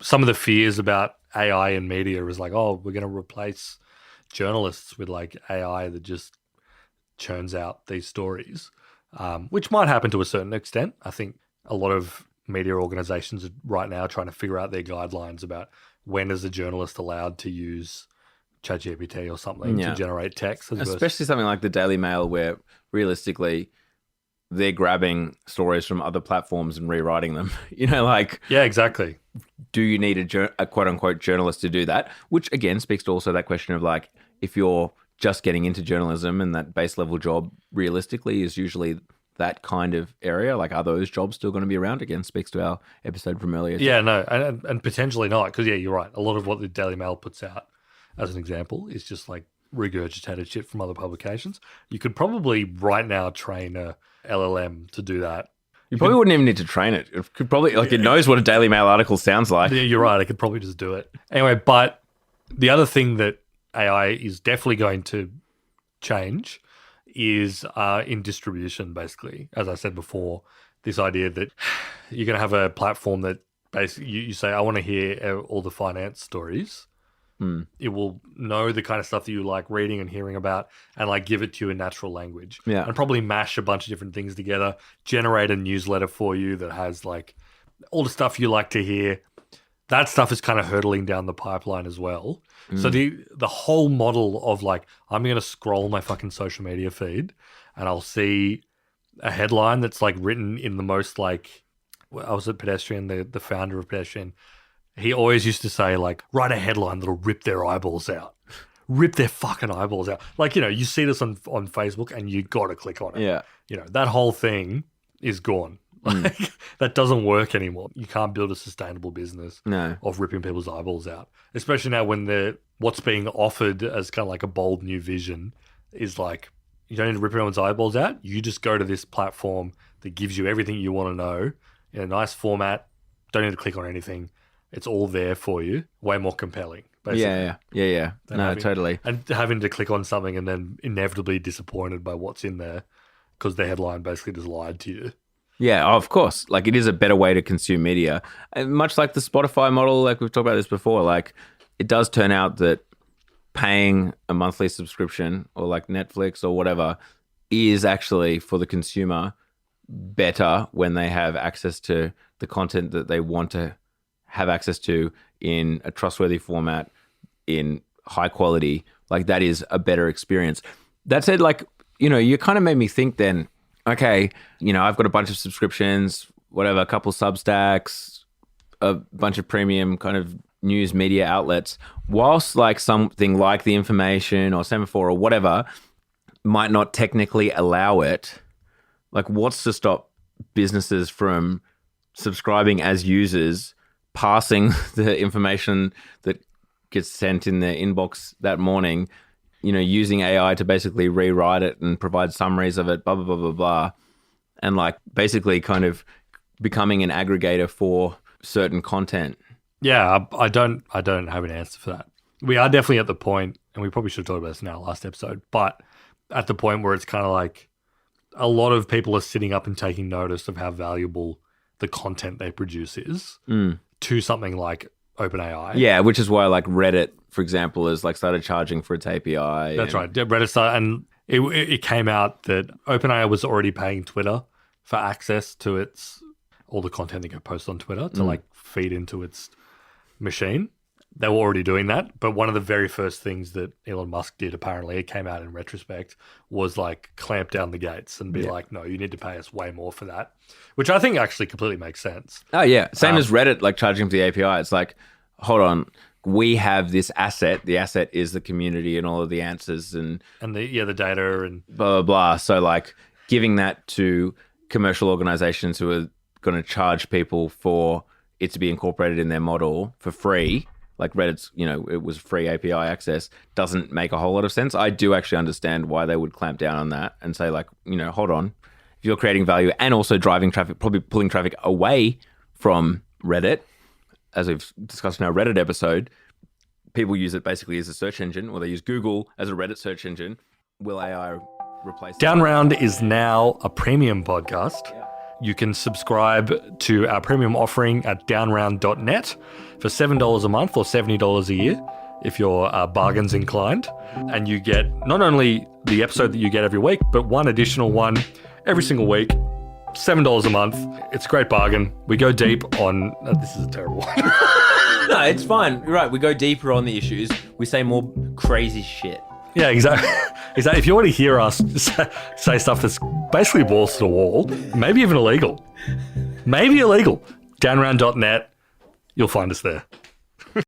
some of the fears about AI and media is like, oh, we're going to replace journalists with like AI that just churns out these stories, which might happen to a certain extent. I think a lot of media organizations are right now trying to figure out their guidelines about when is a journalist allowed to use ChatGPT or something to generate text. Especially something like the Daily Mail, where realistically they're grabbing stories from other platforms and rewriting them. Yeah, exactly. Do you need a quote unquote journalist to do that? Which again speaks to also that question of like, if you're just getting into journalism and that base level job realistically is usually that kind of area, like are those jobs still going to be around? Again, speaks to our episode from earlier. Yeah, no, and potentially not, because yeah, you're right. A lot of what the Daily Mail puts out, as an example, is just like regurgitated shit from other publications. You could probably right now train a LLM to do that. You probably wouldn't even need to train it. It could probably, like, it knows what a Daily Mail article sounds like. Yeah, you're right. I could probably just do it. Anyway, but the other thing that AI is definitely going to change is in distribution, basically. As I said before, this idea that you're going to have a platform that basically you say, I want to hear all the finance stories. It will know the kind of stuff that you like reading and hearing about and like give it to you in natural language. Yeah. And probably mash a bunch of different things together, generate a newsletter for you that has like all the stuff you like to hear. That stuff is kind of hurtling down the pipeline as well. So the whole model of like, I'm going to scroll my fucking social media feed and I'll see a headline that's like written in the most like, I was at Pedestrian, the founder of Pedestrian. He always used to say like, write a headline that'll rip their eyeballs out. Rip their fucking eyeballs out. Like, you see this on Facebook and you got to click on it. Yeah. That whole thing is gone. Like that doesn't work anymore. You can't build a sustainable business of ripping people's eyeballs out, especially now when what's being offered as kind of like a bold new vision is like, you don't need to rip anyone's eyeballs out. You just go to this platform that gives you everything you want to know in a nice format. Don't need to click on anything. It's all there for you. Way more compelling, basically. Yeah. No, totally. And having to click on something and then inevitably disappointed by what's in there because the headline basically just lied to you. Yeah, of course. Like, it is a better way to consume media. And much like the Spotify model, like we've talked about this before, like it does turn out that paying a monthly subscription or like Netflix or whatever is actually for the consumer better when they have access to the content that they want to have access to in a trustworthy format, in high quality. Like, that is a better experience. That said, like, you kind of made me think then, okay, I've got a bunch of subscriptions, whatever, a couple Substacks, a bunch of premium kind of news media outlets, whilst like something like The Information or Semaphore or whatever might not technically allow it, like what's to stop businesses from subscribing as users, passing the information that gets sent in their inbox that morning, using AI to basically rewrite it and provide summaries of it, blah, blah, blah, blah, blah. And like basically kind of becoming an aggregator for certain content. Yeah, I don't have an answer for that. We are definitely at the point, and we probably should have talked about this in our last episode, but at the point where it's kind of like a lot of people are sitting up and taking notice of how valuable the content they produce is to something like OpenAI. Yeah, which is why like Reddit, for example, has like started charging for its API. That's right. Reddit started, and it came out that OpenAI was already paying Twitter for access to all the content that get posted on Twitter to like feed into its machine. They were already doing that, but one of the very first things that Elon Musk did, apparently, it came out in retrospect, was like clamp down the gates and be like, no, you need to pay us way more for that, which I think actually completely makes sense. Oh yeah, same as Reddit, like charging for the API. It's like, hold on, we have this asset. The asset is the community and all of the answers and the data and blah blah blah. So like giving that to commercial organizations who are going to charge people for it to be incorporated in their model for free, like Reddit's, it was free API access, doesn't make a whole lot of sense. I do actually understand why they would clamp down on that and say like, hold on, if you're creating value and also driving traffic, probably pulling traffic away from Reddit, as we've discussed in our Reddit episode, people use it basically as a search engine, or they use Google as a Reddit search engine. Will AI replace Down Round is now a premium podcast. You can subscribe to our premium offering at downround.net for $7 a month or $70 a year if you're bargains inclined. And you get not only the episode that you get every week, but one additional one every single week. $7 a month. It's a great bargain. We go deep on... this is a terrible one. No, it's fine. You're right. We go deeper on the issues. We say more crazy shit. Yeah, exactly. Exactly. If you want to hear us say stuff that's basically balls to the wall, maybe even illegal. Maybe illegal. Downround.net. You'll find us there.